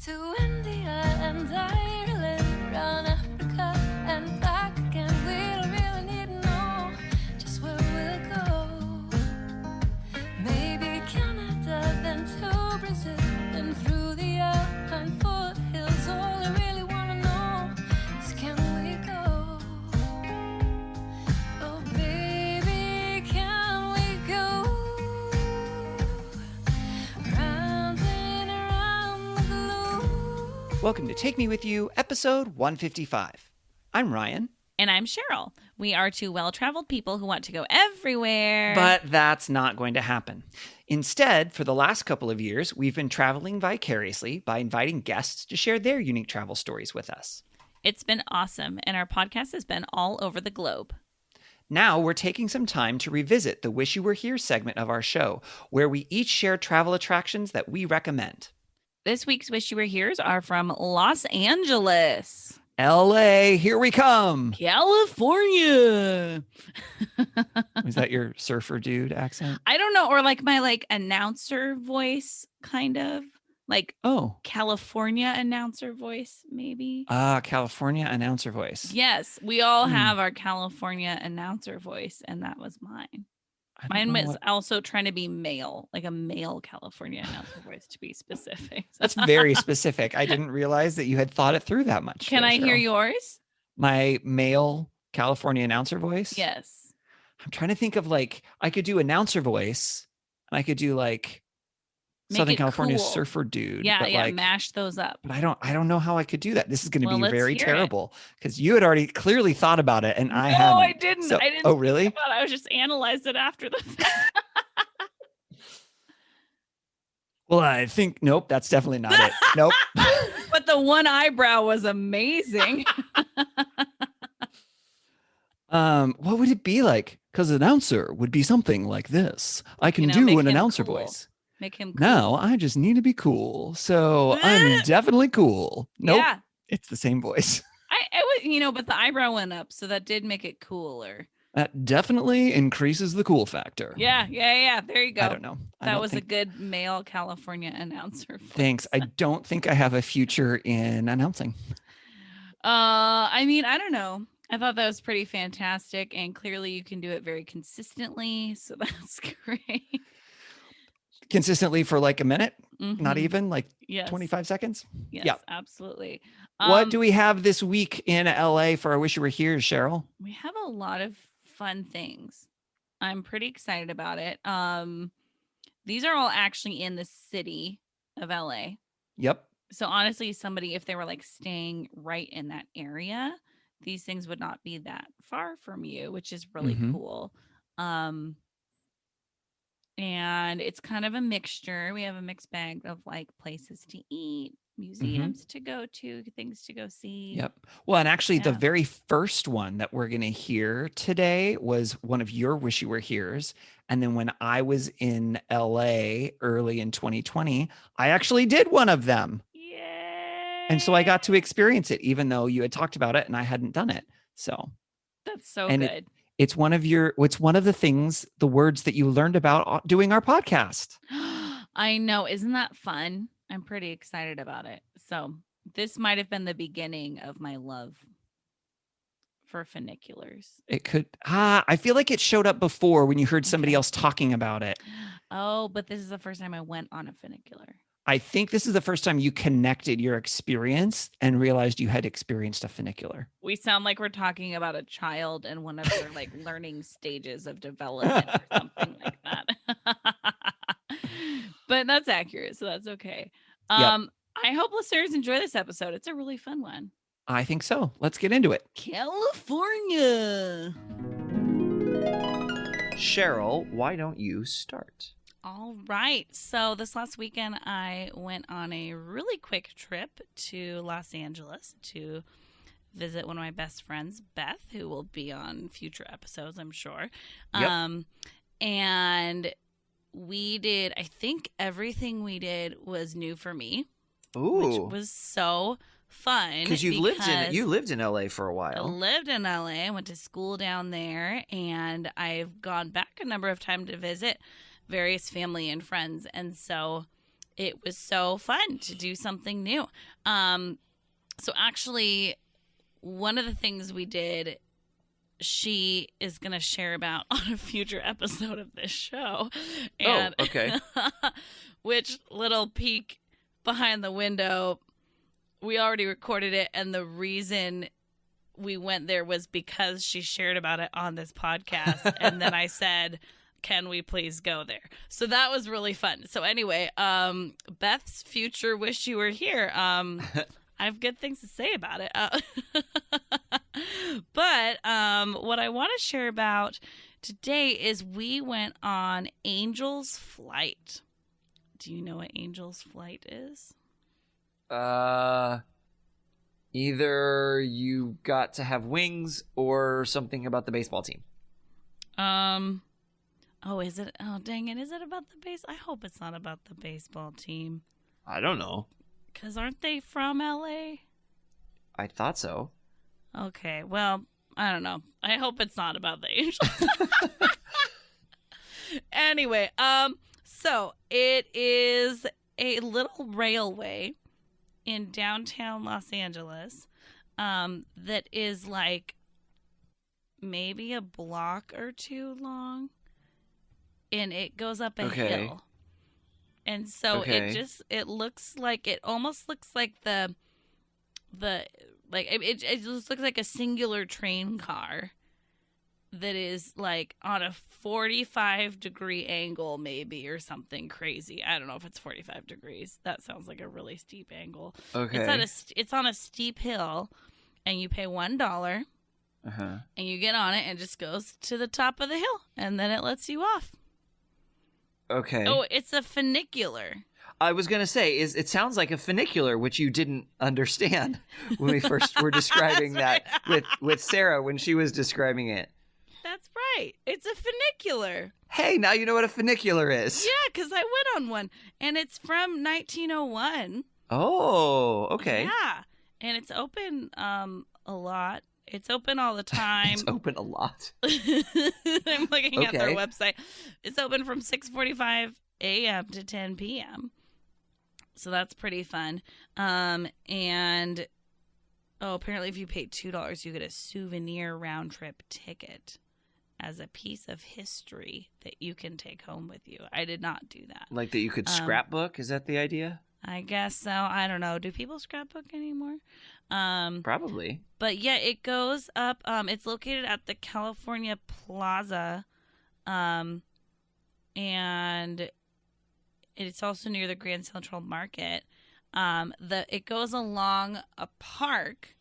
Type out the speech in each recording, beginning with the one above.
to India and Ireland, round Africa and back again. We don't really need to know just where we'll go. Maybe Canada, then to Brazil, then through the Alpine foothills. All I really want to know is, can we go? Oh baby, can we go? Round and around the globe. Welcome to Take Me With You, episode 155. I'm Ryan. And I'm Cheryl. We are two well-traveled people who want to go everywhere. But that's not going to happen. Instead, for the last couple of years, we've been traveling vicariously by inviting guests to share their unique travel stories with us. It's been awesome, and our podcast has been all over the globe. Now we're taking some time to revisit the Wish You Were Here segment of our show, where we each share travel attractions that we recommend. This week's Wish You Were Here's are from Los Angeles, LA, here we come. California. Was that your surfer dude accent? I don't know, or like my announcer voice, kind of. Like Oh. California announcer voice, maybe. California announcer voice. Yes, we all have our California announcer voice, and that was mine. I don't Mine know was what- also trying to be male, like a male California announcer voice, to be specific. That's very specific. I didn't realize that you had thought it through that much. Can there, I hear Cheryl. yours? My male California announcer voice? Yes. I'm trying to think of I could do announcer voice, and I could do Make Southern it California cool. surfer dude. Yeah, but mash those up. But I don't know how I could do that. This is going to Well, be let's very hear it. terrible because you had already clearly thought about it, and I No, hadn't. I didn't. So- I didn't. Oh, really? think about it. I was just analyzed it after the fact. Well, I think nope. That's definitely not it. Nope. But the one eyebrow was amazing. What would it be like? Because announcer would be something like this. I can make do an him announcer cool. voice. Make him cool. Now I just need to be cool. So I'm definitely cool. Nope. Yeah. It's the same voice. I was, but the eyebrow went up, so that did make it cooler. That definitely increases the cool factor. Yeah. There you go. I don't know. That was a good male California announcer voice. Thanks. I don't think I have a future in announcing. I mean, I don't know. I thought that was pretty fantastic, and clearly you can do it very consistently, so that's great. Consistently for a minute, not Mhm. even Yes. 25 seconds. Yes, yeah. absolutely. What do we have this week in LA for our Wish You Were Here, Cheryl? We have a lot of fun things. I'm pretty excited about it. These are all actually in the city of LA. Yep. So honestly, if they were staying right in that area, these things would not be that far from you, which is really Mhm. cool. And it's kind of a mixture. We have a mixed bag of places to eat, museums to go to, things to go see. Yep. Well, and actually the Yeah. very first one that we're going to hear today was one of your Wish You Were Here's. And then when I was in LA early in 2020, I actually did one of them. Yay! And so I got to experience it, even though you had talked about it and I hadn't done it. So That's so and good. it's one of the words that you learned about doing our podcast. I know. Isn't that fun? I'm pretty excited about it. So this might have been the beginning of my love for funiculars. It could, I feel like it showed up before when you heard somebody Okay. else talking about it. Oh, but this is the first time I went on a funicular. I think this is the first time you connected your experience and realized you had experienced a funicular. We sound like we're talking about a child and one of their learning stages of development or something like that. But that's accurate, so that's okay. I hope listeners enjoy this episode. It's a really fun one. I think so. Let's get into it. California. Cheryl, why don't you start? All right. So this last weekend, I went on a really quick trip to Los Angeles to visit one of my best friends, Beth, who will be on future episodes, I'm sure. Yep. And we did, I think everything we did was new for me, which was so fun. Because you lived in LA for a I while. lived in LA. I went to school down there, and I've gone back a number of times to visit various family and friends. And so it was so fun to do something new. So actually, one of the things we did, she is going to share about on a future episode of this show. And, Oh, okay. which little peek behind the window, we already recorded it, and the reason we went there was because she shared about it on this podcast. And then I said, can we please go there? So that was really fun. So anyway, Beth's future wish you were here. I have good things to say about it. But what I want to share about today is we went on Angel's Flight. Do you know what Angel's Flight is? Either you got to have wings or something about the baseball team. Oh, is it? Oh, dang it. Is it about the base? I hope it's not about the baseball team. I don't know. Because aren't they from LA? I thought so. Okay, well, I don't know. I hope it's not about the Angels. Anyway, so it is a little railway in downtown Los Angeles that is like maybe a block or two long, and it goes up a hill. And so it looks like, it almost looks like it just looks like a singular train car that is like on a 45-degree angle maybe, or something crazy. I don't know if it's 45 degrees. That sounds like a really steep angle. Okay. It's on a steep hill, and you pay $1 and you get on it, and it just goes to the top of the hill, and then it lets you off. Okay. Oh, it's a funicular. I was going to say, it sounds like a funicular, which you didn't understand when we first were describing that with Sarah when she was describing it. That's right. It's a funicular. Hey, now you know what a funicular is. Yeah, because I went on one, and it's from 1901. Oh, okay. Yeah, and it's open a lot. It's open all the time. It's open a lot. I'm looking at their Okay. website. It's open from 6:45 a.m. to 10 p.m. So that's pretty fun. And apparently if you pay $2, you get a souvenir round trip ticket as a piece of history that you can take home with you. I did not do that. Like that you could scrapbook? Is that the idea? I guess so. I don't know. Do people scrapbook anymore? Probably. But yeah, it goes up. It's located at the California Plaza, and it's also near the Grand Central Market. It goes along a park,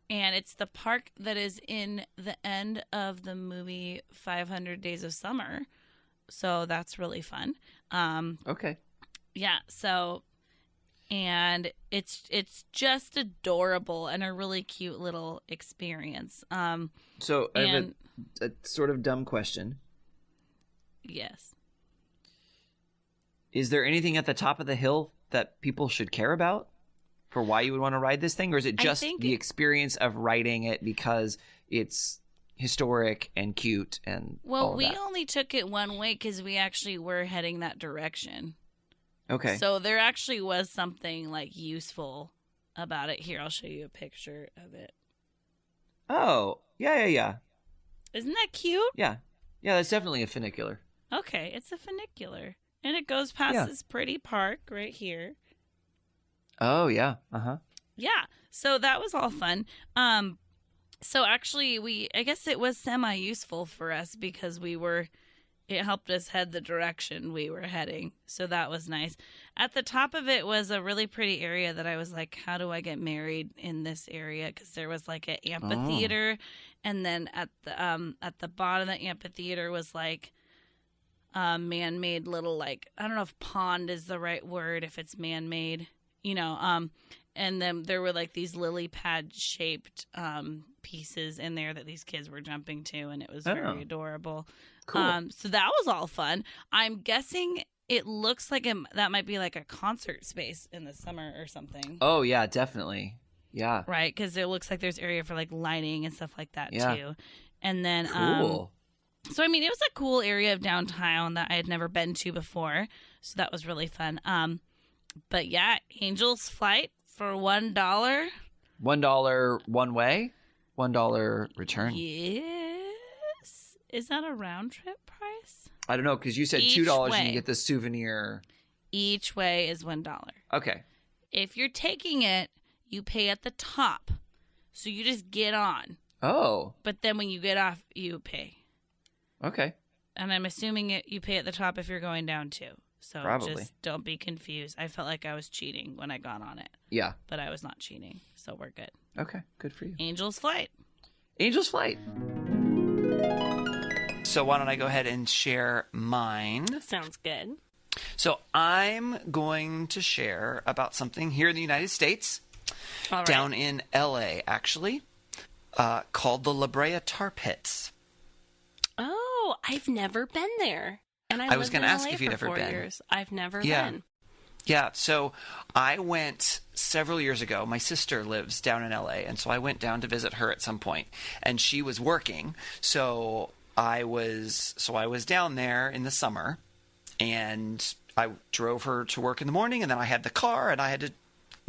and it's the park that is in the end of the movie 500 Days of Summer. So that's really fun. Okay. Yeah. So. And it's just adorable and a really cute little experience. So I have a sort of dumb question. Yes. Is there anything at the top of the hill that people should care about for why you would want to ride this thing? Or is it just the experience of riding it because it's historic and cute and all of we that? only took it one way because we actually were heading that direction. Okay. So there actually was something like useful about it. Here, I'll show you a picture of it. Oh, yeah. Isn't that cute? Yeah, that's definitely a funicular. Okay, it's a funicular. And it goes past this pretty park right here. Oh, yeah. Uh-huh. Yeah, so that was all fun. So actually, I guess it was semi-useful for us because it helped us head the direction we were heading. So that was nice. At the top of it was a really pretty area that I was like, how do I get married in this area? Because there was like an amphitheater. And then at the bottom of the amphitheater was like man-made little, like, I don't know if pond is the right word, if it's man-made, and then there were like these lily pad shaped pieces in there that these kids were jumping to, and it was very adorable. Cool. So that was all fun. I'm guessing it looks like that might be like a concert space in the summer or something. Oh, yeah, definitely. Yeah. Right, because it looks like there's area for like lighting and stuff like that too. And then cool. So I mean, it was a cool area of downtown that I had never been to before. So that was really fun. But yeah, Angel's Flight for $1. $1 one way, $1 return. Yes. Is that a round trip price? I don't know, because you said Each $2 way. and you get the souvenir. Each way is $1. Okay. If you're taking it, you pay at the top. So you just get on. Oh. But then when you get off, you pay. Okay. And I'm assuming you pay at the top if you're going down too. So Probably. Just don't be confused. I felt like I was cheating when I got on it. Yeah. But I was not cheating. So we're good. Okay. Good for you. Angel's Flight. Angel's Flight. So why don't I go ahead and share mine? Sounds good. So I'm going to share about something here in the United States, All right. down in LA, actually, called the Brea Tar Pits. Oh, I've never been there. And I was going gonna to ask if you'd ever been. Years. I've never Yeah. been. Yeah, so I went several years ago. My sister lives down in LA, and so I went down to visit her at some point, and she was working. So I was down there in the summer, and I drove her to work in the morning, and then I had the car, and I had to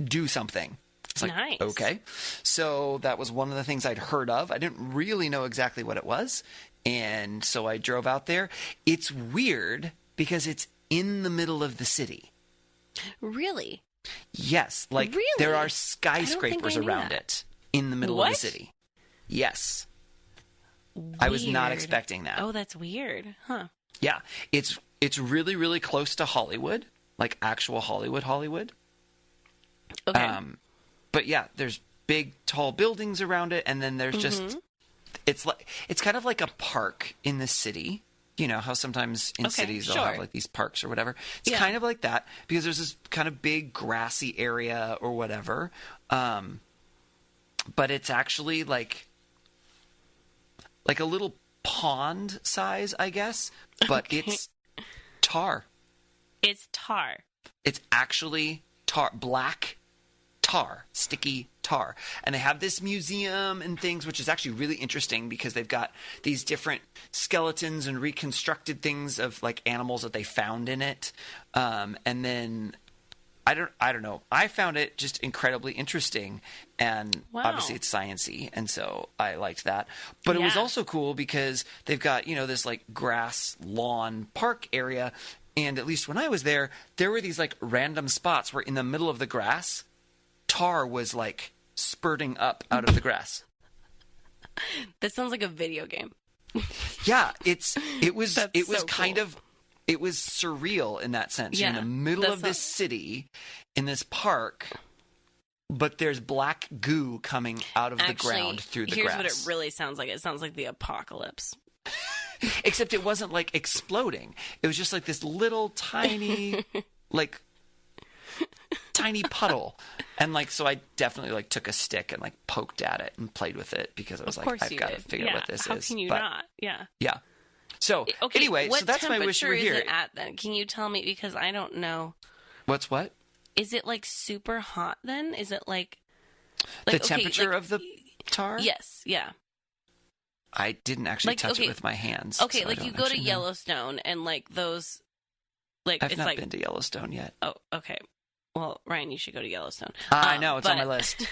do something. It's like, Nice. okay. So that was one of the things I'd heard of. I didn't really know exactly what it was, and so I drove out there. It's weird because it's in the middle of the city. Really? Yes, like Really? there are I skyscrapers knew around that. it in the middle of What? the city. Yes. I was not Weird. expecting that. Oh, that's weird. Huh. Yeah, it's really, really close to Hollywood, like actual Hollywood. Okay. But yeah, there's big, tall buildings around it, and then there's Mm-hmm. just it's kind of like a park in the city. You know how sometimes in Okay, cities they'll sure. have like these parks or whatever. It's Yeah. kind of like that because there's this kind of big grassy area or whatever. But it's actually like a little pond size, I guess. But Okay. it's tar. It's tar. It's actually tar, black tar, sticky tar. And they have this museum and things, which is actually really interesting because they've got these different skeletons and reconstructed things of like animals that they found in it. And then I don't know. I found it just incredibly interesting, and Wow. obviously it's sciencey, and so I liked that. But it was Yeah. also cool because they've got, this like grass lawn park area, and at least when I was there were these like random spots where in the middle of the grass, tar was like spurting up out of the grass. That sounds like a video game. Yeah, it was That's so kind cool. of it was surreal in that sense. You're in Yeah, the middle that of this city in this park, but there's black goo coming out of the ground through the here's grass. what it really sounds like. It sounds like the apocalypse. Except it wasn't like exploding. It was just like this little tiny like tiny puddle. And like so I definitely like took a stick and like poked at it and played with it because I was Of like, course I've you got to did. figure Yeah. out what this How is. can you But, not? Yeah. Yeah. So Okay. anyway, what so that's my wish you were temperature here. is it at then? Can you tell me, because I don't know. What's what? Is it like super hot then? Is it like The okay, temperature like- of the tar? Yes, yeah. I didn't actually Like, touch okay, it with my hands. Okay, so I like don't you go to actually know. Yellowstone and like those like I've it's not like been to Yellowstone yet. oh, okay. Well, Ryan, you should go to Yellowstone. I know, it's on my but- list.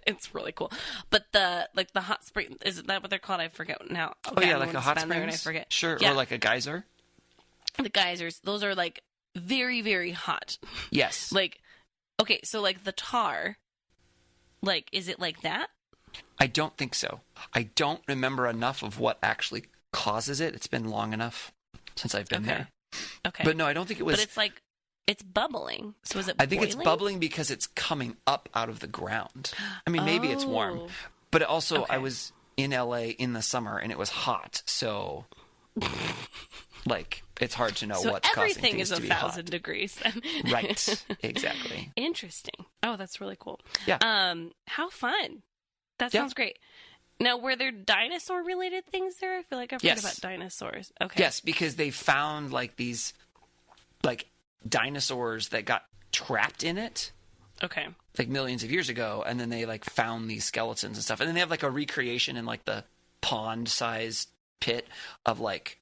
It's really cool. But the hot spring, is that what they're called? I forget now. Oh Okay, yeah, I'm like going a to hot spend there springs. and I forget. Sure, Yeah. or like a geyser. The geysers, those are like very, very hot. Yes. Like, okay, so like the tar, like, is it like that? I don't think so. I don't remember enough of what actually causes it. It's been long enough since I've been Okay. there. Okay. But no, I don't think it was. But it's like, it's bubbling. So is it I think it's boiling? bubbling because it's coming up out of the ground. I mean, maybe it's warm, Oh. but it also I Okay. was in LA in the summer and it was hot, so like it's hard to know So what's causing everything things is to be 1,000 hot. degrees then. Right. Exactly. Interesting. Oh, that's really cool. Yeah. How fun. That Yeah. sounds great. Now, were there dinosaur related things there? I feel like I've heard Yes. about dinosaurs. Okay. Yes, because they found like these like dinosaurs that got trapped in it Okay. like millions of years ago, and then they like found these skeletons and stuff, and then they have like a recreation in like the pond-sized pit of like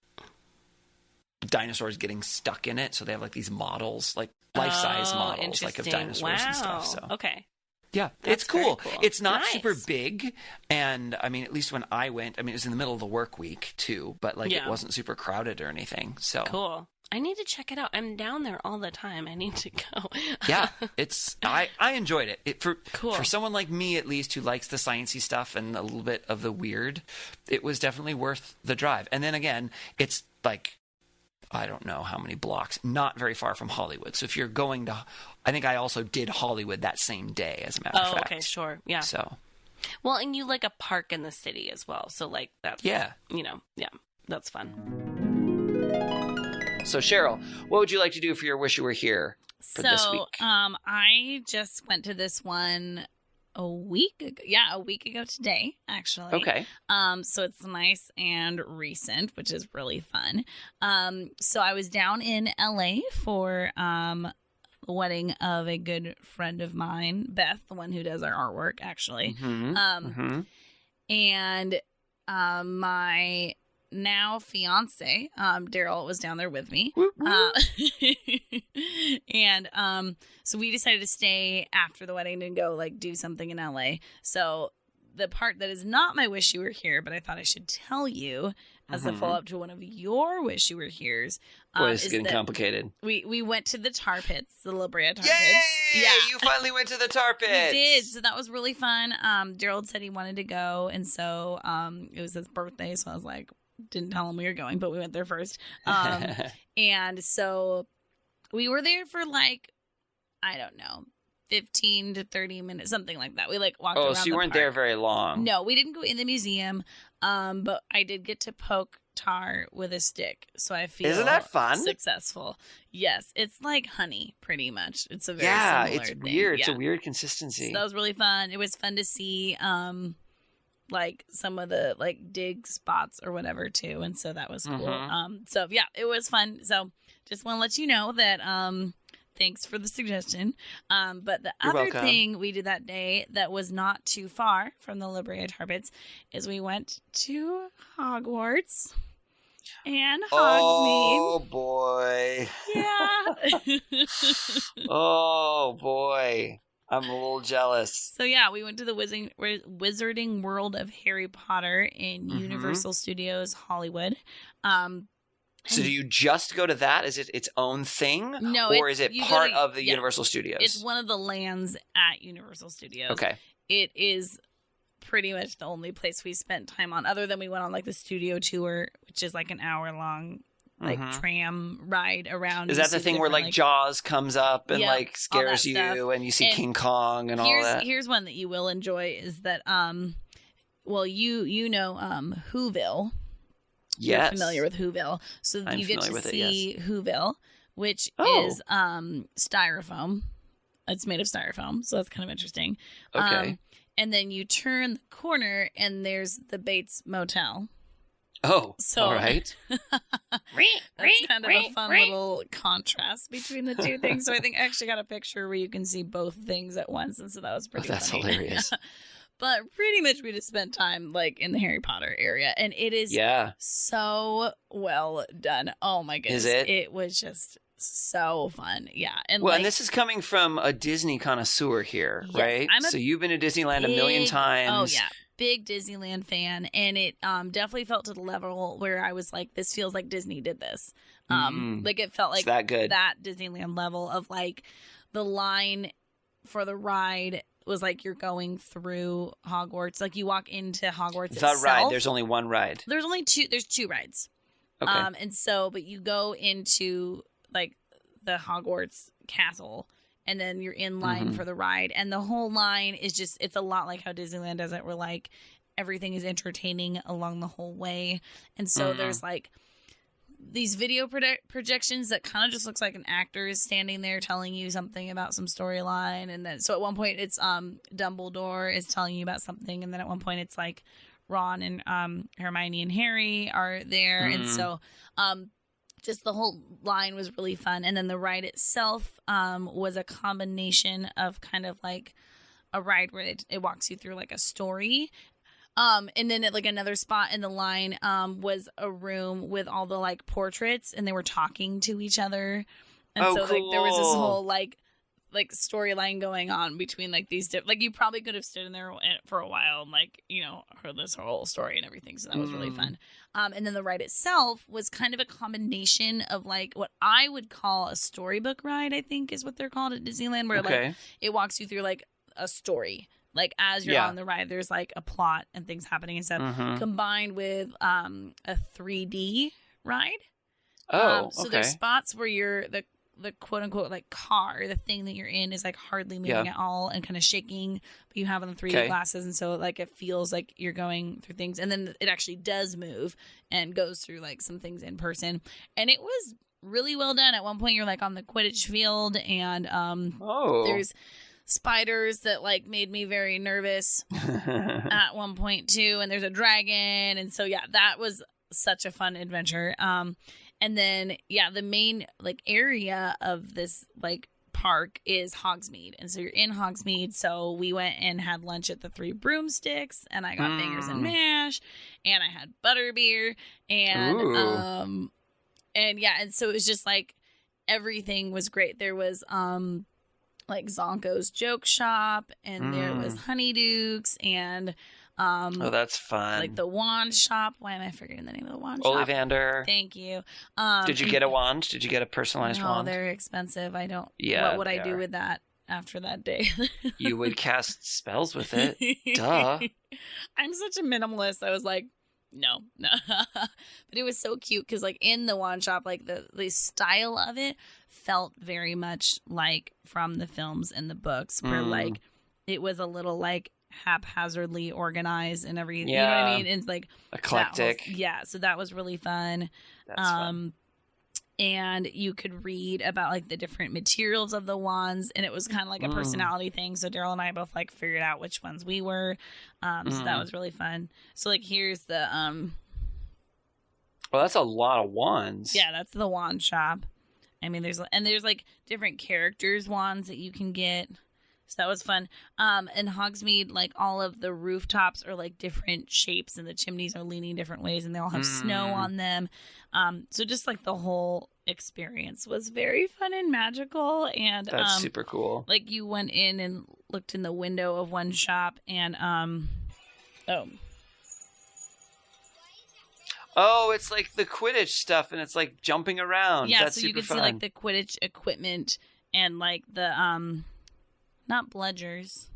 dinosaurs getting stuck in it. So they have like these models, like life-size models like of dinosaurs and stuff. So Okay. yeah, That's it's cool. very cool. It's not Nice. super big, and I mean, at least when I went, I mean, it was in the middle of the work week too, but like it wasn't super crowded or anything. So Cool. I need to check it out. I'm down there all the time. I need to go. yeah, it's I enjoyed it. Cool. For someone like me at least who likes the sciencey stuff and a little bit of the weird, it was definitely worth the drive. And then again, it's like I don't know how many blocks, not very far from Hollywood. So if you're going to, I think I also did Hollywood that same day, as a matter of fact. Okay, sure. Yeah. So Well, and you like a park in the city as well. So like that's, that's fun. So Cheryl, what would you like to do for your Wish You Were Here for this week? I just went to this one a week ago. Yeah, a week ago today, actually. Okay. So it's nice and recent, which is really fun. So I was down in LA for the wedding of a good friend of mine, Beth, the one who does our artwork, actually. And my now fiance, Daryl, was down there with me. And so we decided to stay after the wedding and go like do something in LA. So the part that is not my Wish You Were Here, but I thought I should tell you as a follow-up to one of your Wish You Were Here's. Boy, it's getting complicated. We went to the Tar Pits, the Brea Tar Yay! Pits. Yeah, you finally went to the Tar Pits. We did, so that was really fun. Gerald said he wanted to go, and so it was his birthday, so I was like, didn't tell him we were going, but we went there first. And so we were there for like, I don't know, 15 to 30 minutes, something like that. We like walked around. Oh, so you weren't there very long. No, we didn't go in the museum, but I did get to poke tar with a stick, so I feel Isn't that fun? Successful. Yes, it's like honey, pretty much. It's a very similar it's thing. weird. Yeah. It's a weird consistency. So that was really fun. It was fun to see like some of the like dig spots or whatever too, and so that was cool. So yeah, it was fun. So just want to let you know that thanks for the suggestion. But the You're other welcome. thing we did that day that was not too far from the Brea Tar Pits is we went to Hogwarts and Oh Hogsmeade. boy. Yeah. Oh boy. I'm a little jealous. So yeah, we went to the Wizarding World of Harry Potter in Universal Studios Hollywood. So do you just go to that? Is it its own thing? No, or is it you go part to- of the yeah. Universal Studios? It's one of the lands at Universal Studios. Okay. It is pretty much the only place we spent time on, other than we went on like the studio tour, which is like an hour-long like tram ride around. Is You that the see thing where different, like Jaws comes up and Yep, like all scares that you stuff. and you see And King Kong and all that? Here's one that you will enjoy is that well you know Whoville. Yes. You're familiar with Whoville. So I'm you get familiar to with it, see Whoville, which Oh. is styrofoam. It's made of styrofoam, so that's kind of interesting. Okay. And then you turn the corner and there's the Bates Motel. Oh, So- all right. That's kind of a fun little contrast between the two things. So I think I actually got a picture where you can see both things at once, and so that was pretty That's funny. hilarious. But pretty much we just spent time like in the Harry Potter area, and it is Yeah. so well done. Oh my goodness. Is it? It was just so fun. Yeah. And Well, like, and this is coming from a Disney connoisseur here, Yes, right? I'm a So you've been to Disneyland a million big- times. Oh yeah. Big Disneyland fan, and it definitely felt to the level where I was like, this feels like Disney did this. Like it felt like It's that good. that Disneyland level of like the line for the ride was like you're going through Hogwarts. Like you walk into Hogwarts The itself. ride. There's only one ride. There's two rides. Okay. And so, but you go into like the Hogwarts castle, and then you're in line for the ride, and the whole line is just, it's a lot like how Disneyland does it, where like everything is entertaining along the whole way. And so there's like these video projections that kind of just looks like an actor is standing there telling you something about some storyline. And then, so at one point it's Dumbledore is telling you about something, and then at one point it's like Ron and Hermione and Harry are there. And so just the whole line was really fun. And then the ride itself was a combination of kind of like a ride where it walks you through like a story. And then at like another spot in the line was a room with all the like portraits, and they were talking to each other. And so cool. like there was this whole like storyline going on between like these like you probably could have stood in there for a while and like, you know, heard this whole story and everything. So that was really fun. And then the ride itself was kind of a combination of like what I would call a storybook ride, I think is what they're called at Disneyland, where like it walks you through like a story. Like as you're on the ride, there's like a plot and things happening and stuff combined with a 3D ride. So there's spots where you're the quote unquote like car, the thing that you're in is like hardly moving at all and kind of shaking, but you have on the 3D glasses. And so like it feels like you're going through things, and then it actually does move and goes through like some things in person. And it was really well done. At one point you're like on the Quidditch field and there's spiders that like made me very nervous at one point too. And there's a dragon. And so, yeah, that was such a fun adventure. And then, the main like area of this like park is Hogsmeade. And so you're in Hogsmeade. So we went and had lunch at the Three Broomsticks, and I got fingers and mash, and I had butterbeer, and and so it was just like everything was great. There was like Zonko's Joke Shop, and there was Honeydukes, and that's fun. Like the wand shop. Why am I forgetting the name of the wand shop? Ollivander. Thank you. Did you get a wand? Did you get a personalized wand? No, they're expensive. I don't. Yeah. What would I do with that after that day? You would cast spells with it. Duh. I'm such a minimalist. I was like, no. But it was so cute because like in the wand shop, like the style of it felt very much like from the films and the books, where like it was a little like haphazardly organized and everything. You know what I mean? It's like eclectic. So that was really fun. That's fun. And you could read about like the different materials of the wands, and it was kind of like a personality thing. So Daryl and I both like figured out which ones we were. So that was really fun. So like here's the well, that's a lot of wands. Yeah, that's the wand shop. I mean, there's like different characters wands that you can get. So that was fun. And Hogsmeade, like all of the rooftops are like different shapes, and the chimneys are leaning different ways, and they all have snow on them. So just like the whole experience was very fun and magical. And that's super cool. Like you went in and looked in the window of one shop, and oh, it's like the Quidditch stuff, and it's like jumping around. Yeah, that's so super you could fun. see like the Quidditch equipment and like the not bludgers.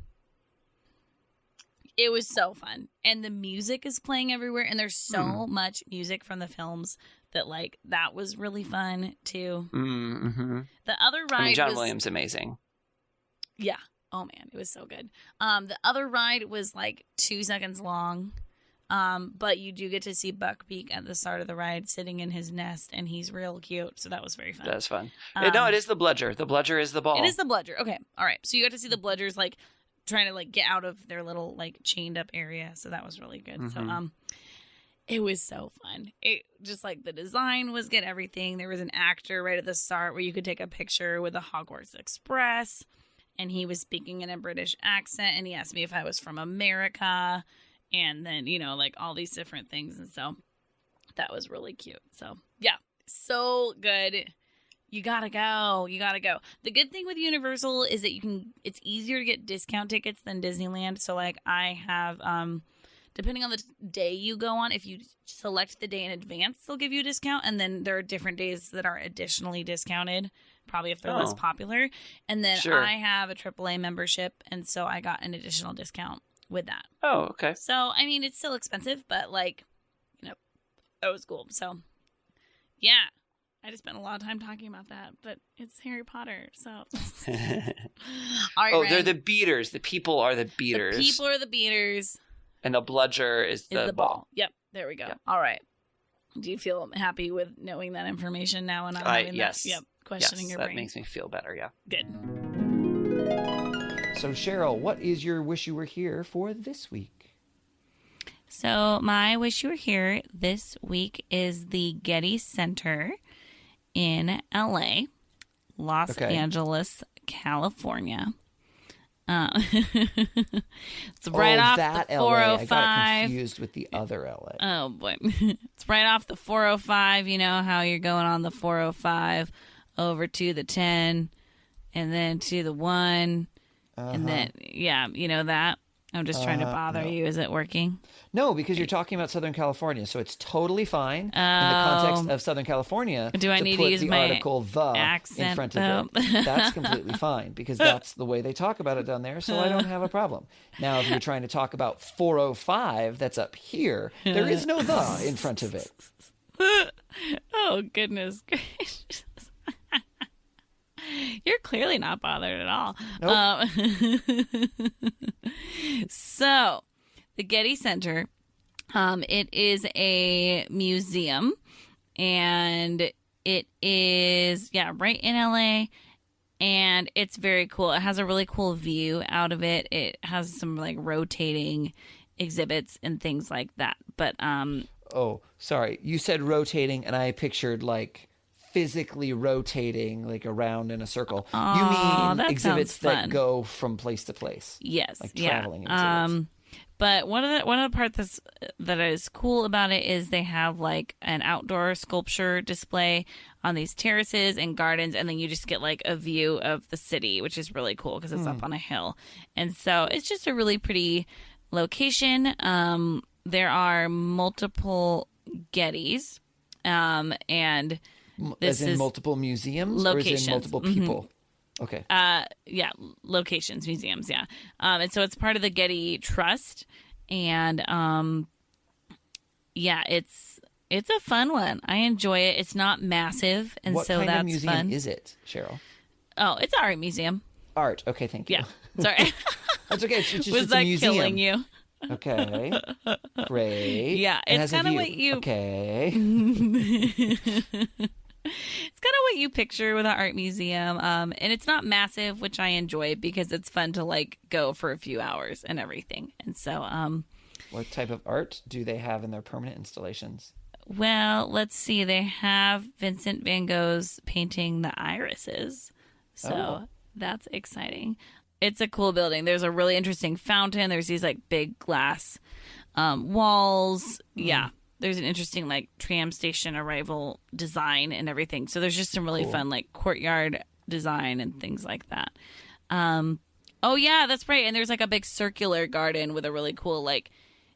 It was so fun. And the music is playing everywhere, and there's so much music from the films that like that was really fun too. The other ride John Williams amazing. Yeah. Oh man, it was so good. The other ride was like 2 seconds long. But you do get to see Buckbeak at the start of the ride sitting in his nest, and he's real cute. So that was very fun. That's fun. No, it is the bludger. The bludger is the ball. It is the bludger. Okay. All right. So you got to see the bludgers like trying to like get out of their little like chained up area. So that was really good. So, it was so fun. It just like the design was good. Everything. There was an actor right at the start where you could take a picture with the Hogwarts Express, and he was speaking in a British accent, and he asked me if I was from America. And then, you know, like all these different things. And so that was really cute. So, yeah, so good. You gotta go. You gotta go. The good thing with Universal is that it's easier to get discount tickets than Disneyland. So, like, I have, depending on the day you go on, if you select the day in advance, they'll give you a discount. And then there are different days that are additionally discounted, probably if they're less popular. And then I have a AAA membership. And so I got an additional discount with that. Oh, okay. So, I mean, it's still expensive, but like, you know, that was cool. So, yeah, I just spent a lot of time talking about that, but it's Harry Potter, so. All right, oh, Ryan. they're the beaters. The people are the beaters. The people are the beaters. And the bludger is the ball. Yep, there we go. Yep. All right. Do you feel happy with knowing that information now? And I'm yes. Questioning your brain. That makes me feel better, yeah. Good. So, Cheryl, what is your wish you were here for this week? So, my wish you were here this week is the Getty Center in LA, Los Angeles, California. It's right off that the 405. I got confused with the other LA. Oh, boy. It's right off the 405. You know how you're going on the 405 over to the 10, and then to the 1, and then, you know that? I'm just trying to bother you. Is it working? No, because you're talking about Southern California, so it's totally fine in the context of Southern California. Do I need to put use the my article "the" accent, in front of it? That's completely fine because that's the way they talk about it down there. So I don't have a problem. Now, if you're trying to talk about 405, that's up here. There is no "the" in front of it. Oh, goodness gracious. You're clearly not bothered at all. Nope. So, the Getty Center, it is a museum, and it is, right in LA, and it's very cool. It has a really cool view out of it. It has some, like, rotating exhibits and things like that. But, oh, sorry. You said rotating, and I pictured, like, physically rotating, like, around in a circle. You mean exhibits that go from place to place? Yes. Like traveling exhibits. But one of the parts that is cool about it is they have, like, an outdoor sculpture display on these terraces and gardens, and then you just get, like, a view of the city, which is really cool because it's up on a hill. And so it's just a really pretty location. There are multiple Gettys, and this as in is multiple museums locations. Or as in multiple people? Okay. Locations, museums, yeah. And so it's part of the Getty Trust, and it's a fun one. I enjoy it. It's not massive, and what so kind that's of museum fun. is it, Cheryl? Oh, it's an art museum. Art. Okay, thank you. Yeah, sorry. That's okay. It's just Was it's that a museum. killing you? Okay. Great. Yeah, it's kind of what you. Okay. It's kind of what you picture with an art museum, and it's not massive, which I enjoy because it's fun to, like, go for a few hours and everything. And so, what type of art do they have in their permanent installations? Well, let's see. They have Vincent van Gogh's painting the irises, so that's exciting. It's a cool building. There's a really interesting fountain. There's these, like, big glass walls. Yeah. There's an interesting, like, tram station arrival design and everything. So there's just some really fun, like, courtyard design and things like that. Oh, yeah, that's right. And there's, like, a big circular garden with a really cool, like,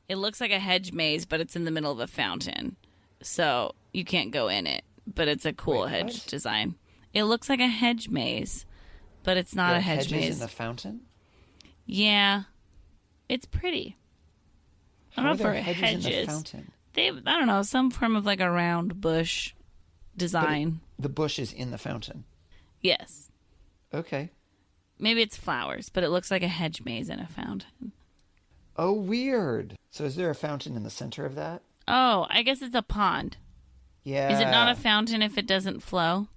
it looks like a hedge maze, but it's in the middle of a fountain. So you can't go in it, but it's a cool hedge design. It looks like a hedge maze, but it's not a hedge maze. In the fountain? Yeah. It's pretty. I don't know for hedges. In the fountain? I don't know, some form of, like, a round bush design. The bush is in the fountain? Yes. Okay. Maybe it's flowers, but it looks like a hedge maze in a fountain. Oh, weird. So is there a fountain in the center of that? Oh, I guess it's a pond. Yeah. Is it not a fountain if it doesn't flow?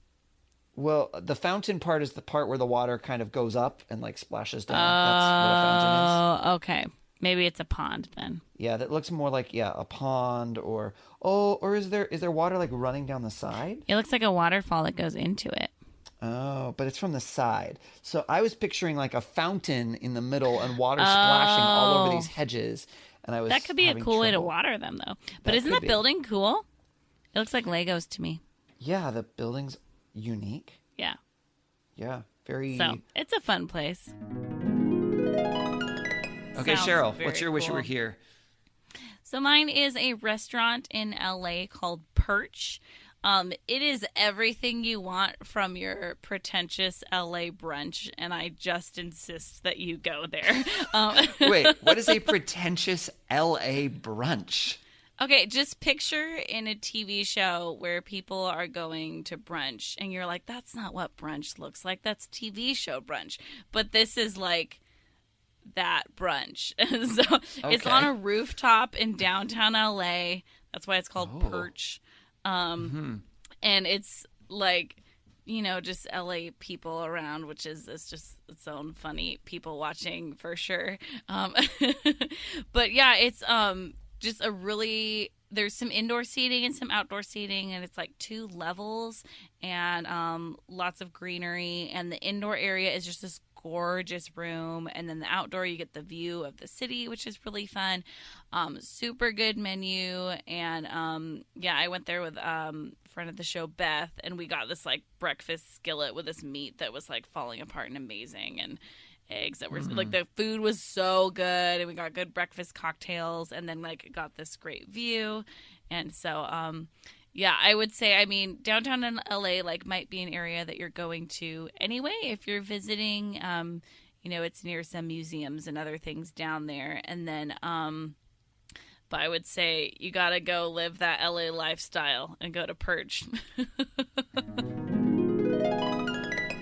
Well, the fountain part is the part where the water kind of goes up and, like, splashes down. That's what a fountain is. Oh, okay. Maybe it's a pond then. Yeah, that looks more like a pond or is there water, like, running down the side? It looks like a waterfall that goes into it. Oh, but it's from the side. So I was picturing, like, a fountain in the middle and water splashing all over these hedges, and I was That could be a cool way to trouble. water them, though. But isn't that building cool? It looks like Legos to me. Yeah, the building's unique. Yeah. Yeah, very. So it's a fun place. Okay, Sounds Cheryl, very what's your wish you cool. were here? So mine is a restaurant in LA called Perch. It is everything you want from your pretentious LA brunch, and I just insist that you go there. Wait, what is a pretentious LA brunch? Okay, just picture in a TV show where people are going to brunch, and you're like, that's not what brunch looks like. That's TV show brunch. But this is like that brunch. So it's on a rooftop in downtown LA. That's why it's called Perch. And it's like, you know, just LA people around, which is it's just its own funny people watching for sure. But yeah, it's just a really, there's some indoor seating and some outdoor seating, and it's like 2 levels and lots of greenery, and the indoor area is just this gorgeous room. And then the outdoor, you get the view of the city, which is really fun. Super good menu. And I went there with friend of the show, Beth, and we got this like breakfast skillet with this meat that was like falling apart and amazing, and eggs that were like, the food was so good, and we got good breakfast cocktails, and then like got this great view. And so I would say, I mean, downtown in LA like might be an area that you're going to anyway if you're visiting. It's near some museums and other things down there. And then but I would say you got to go live that LA lifestyle and go to Perch.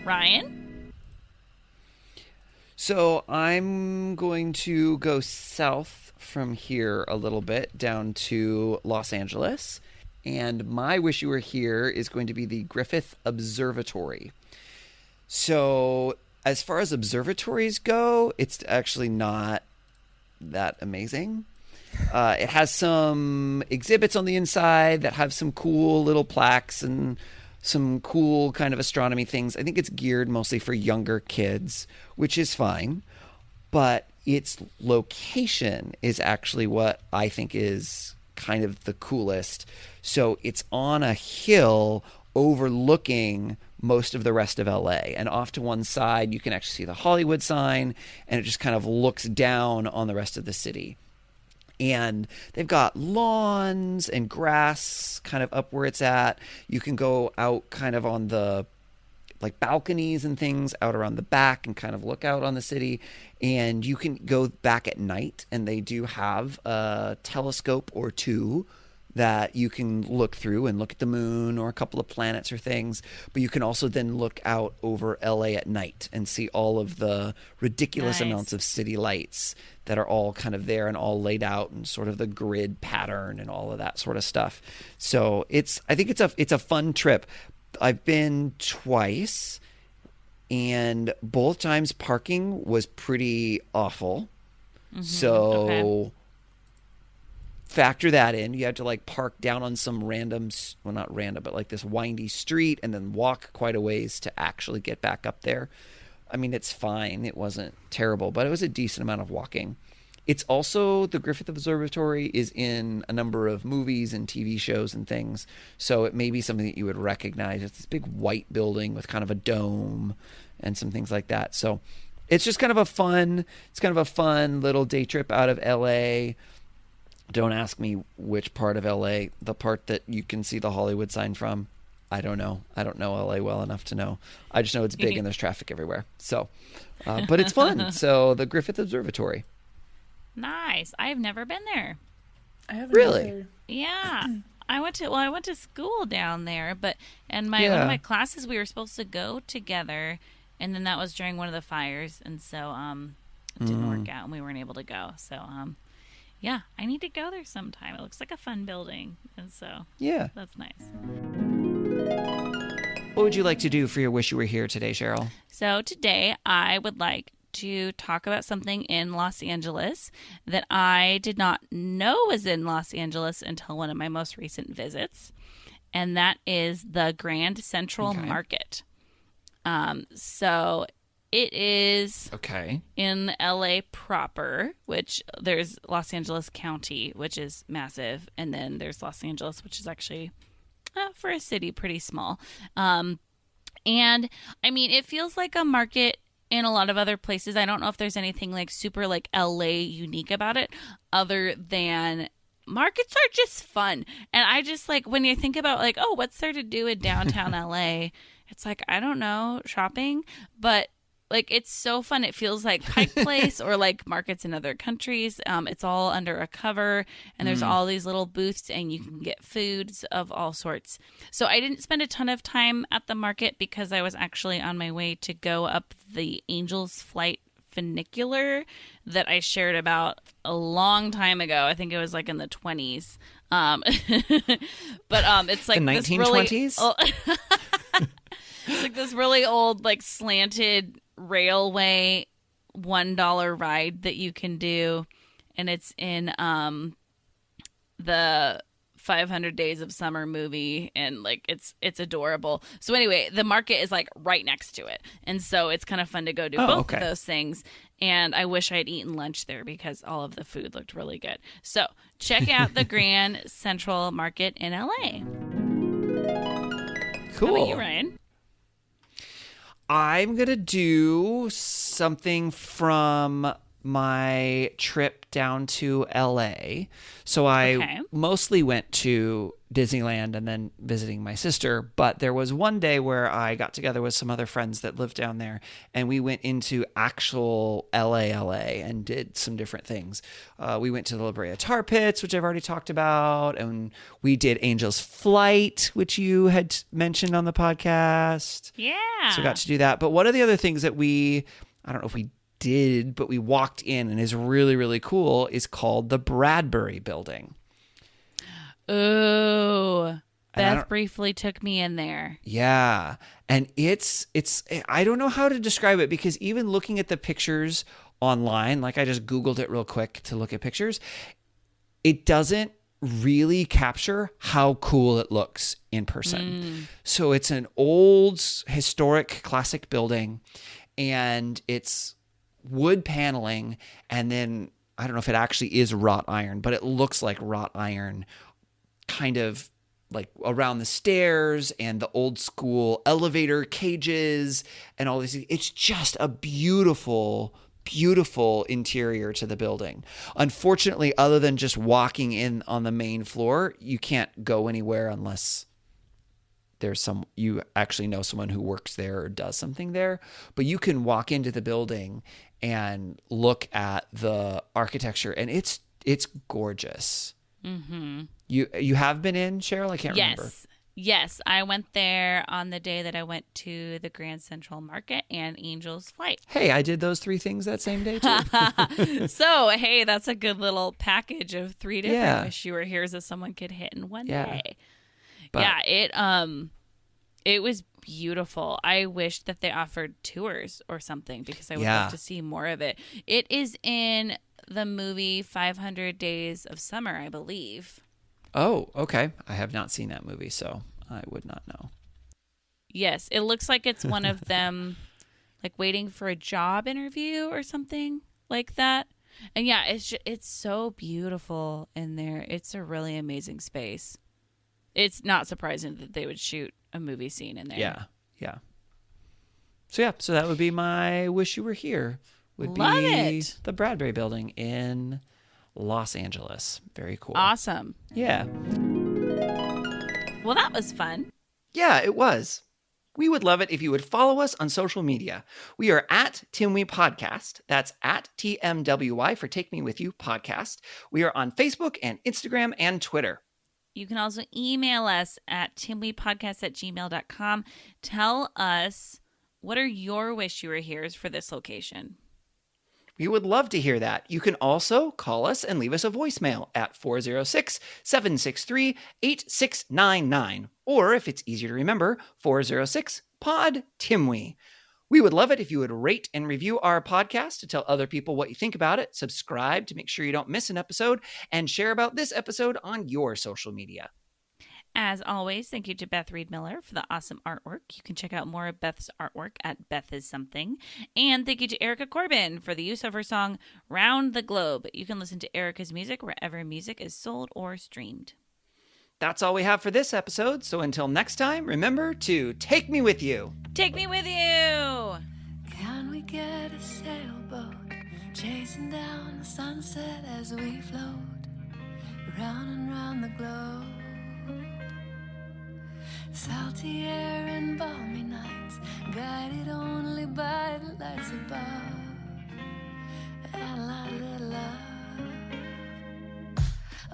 Ryan? So I'm going to go south from here a little bit down to Los Angeles. And my wish you were here is going to be the Griffith Observatory. So as far as observatories go, it's actually not that amazing. It has some exhibits on the inside that have some cool little plaques and some cool kind of astronomy things. I think it's geared mostly for younger kids, which is fine. But its location is actually what I think is kind of the coolest. So it's on a hill overlooking most of the rest of LA. And off to one side, you can actually see the Hollywood sign, and it just kind of looks down on the rest of the city. And they've got lawns and grass kind of up where it's at. You can go out kind of on the like balconies and things out around the back and kind of look out on the city. And you can go back at night, and they do have a telescope or two that you can look through and look at the moon or a couple of planets or things. But you can also then look out over LA at night and see all of the ridiculous amounts of city lights that are all kind of there and all laid out and sort of the grid pattern and all of that sort of stuff. So I think it's a fun trip. I've been twice, and both times parking was pretty awful. So factor that in. You had to like park down on some random, well, not random, but like this windy street, and then walk quite a ways to actually get back up there. I mean, it's fine. It wasn't terrible, but it was a decent amount of walking. It's also, the Griffith Observatory is in a number of movies and TV shows and things, so it may be something that you would recognize. It's this big white building with kind of a dome and some things like that. So it's just kind of a fun little day trip out of LA. Don't ask me which part of LA, the part that you can see the Hollywood sign from. I don't know. I don't know LA well enough to know. I just know it's big and there's traffic everywhere. So, but it's fun. So the Griffith Observatory. Nice. I've never been there. I haven't really. Either. Yeah, I went to school down there, but one of my classes we were supposed to go together, and then that was during one of the fires, and so it didn't work out, and we weren't able to go. So I need to go there sometime. It looks like a fun building, and so that's nice. What would you like to do for your wish you were here today, Cheryl? So today I would like to talk about something in Los Angeles that I did not know was in Los Angeles until one of my most recent visits, and that is the Grand Central Market. So it is in LA proper, which there's Los Angeles County, which is massive, and then there's Los Angeles, which is actually for a city pretty small. And I mean, it feels like a market in a lot of other places. I don't know if there's anything like super like LA unique about it, other than markets are just fun. And I just like, when you think about like, oh, what's there to do in downtown LA? It's like, I don't know, shopping, but like, it's so fun. It feels like Pike Place or like markets in other countries. It's all under a cover, and there's all these little booths, and you can get foods of all sorts. So I didn't spend a ton of time at the market because I was actually on my way to go up the Angel's Flight funicular that I shared about a long time ago. I think it was like in the 20s. But it's like the 1920s? It's like this really old, like slanted railway $1 ride that you can do, and it's in the 500 Days of Summer movie, and like it's adorable. So anyway, the market is like right next to it, and so it's kind of fun to go do both of those things. And I wish I had eaten lunch there because all of the food looked really good. So check out the Grand Central Market in LA. Cool. How about you, Ryan? I'm gonna do something from my trip down to LA. So I mostly went to Disneyland and then visiting my sister, but there was one day where I got together with some other friends that lived down there, and we went into actual LA and did some different things. We went to the Brea Tar Pits, which I've already talked about, and we did Angel's Flight, which you had mentioned on the podcast. Yeah. So we got to do that. But one of the other things that I don't know if we did, but we walked in and is really, really cool, is called the Bradbury Building. Oh, Beth briefly took me in there. Yeah. And it's I don't know how to describe it, because even looking at the pictures online, like I just Googled it real quick to look at pictures, it doesn't really capture how cool it looks in person. So it's an old, historic, classic building, and it's wood paneling, and then I don't know if it actually is wrought iron, but it looks like wrought iron, kind of like around the stairs and the old school elevator cages and all these. It's just a beautiful, beautiful interior to the building. Unfortunately, other than just walking in on the main floor, you can't go anywhere unless you actually know someone who works there or does something there. But you can walk into the building and look at the architecture, and it's gorgeous. Mm-hmm. You have been in, Cheryl? I can't remember. Yes, I went there on the day that I went to the Grand Central Market and Angel's Flight. Hey, I did those 3 things that same day too. So, hey, that's a good little package of 3 different wish you were here's that someone could hit in one day. But, it was beautiful. I wish that they offered tours or something, because I would love to see more of it. It is in the movie 500 Days of Summer, I believe. Oh, okay. I have not seen that movie, so I would not know. Yes, it looks like it's one of them like waiting for a job interview or something like that. And yeah, it's so beautiful in there. It's a really amazing space. It's not surprising that they would shoot a movie scene in there. Yeah. So that would be my wish you were here. Love it. The Bradbury Building in Los Angeles. Very cool. Awesome. Yeah. Well, that was fun. Yeah, it was. We would love it if you would follow us on social media. We are at Timmy Podcast. That's at TMWY for Take Me With You Podcast. We are on Facebook and Instagram and Twitter. You can also email us at timwepodcast@gmail.com. Tell us, what are your wish you were here's for this location? We would love to hear that. You can also call us and leave us a voicemail at 406-763-8699. Or if it's easier to remember, 406-POD-TIMWE. We would love it if you would rate and review our podcast to tell other people what you think about it, subscribe to make sure you don't miss an episode, and share about this episode on your social media. As always, thank you to Beth Reed Miller for the awesome artwork. You can check out more of Beth's artwork at Beth Is Something. And thank you to Erica Corbin for the use of her song Round the Globe. You can listen to Erica's music wherever music is sold or streamed. That's all we have for this episode, so until next time, remember to take me with you. Take me with you! Can we get a sailboat chasing down the sunset as we float round and round the globe? Salty air and balmy nights, guided only by the lights above, and a little love.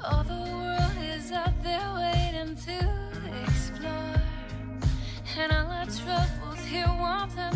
Oh, the world is out there waiting to explore, and all our troubles here wanting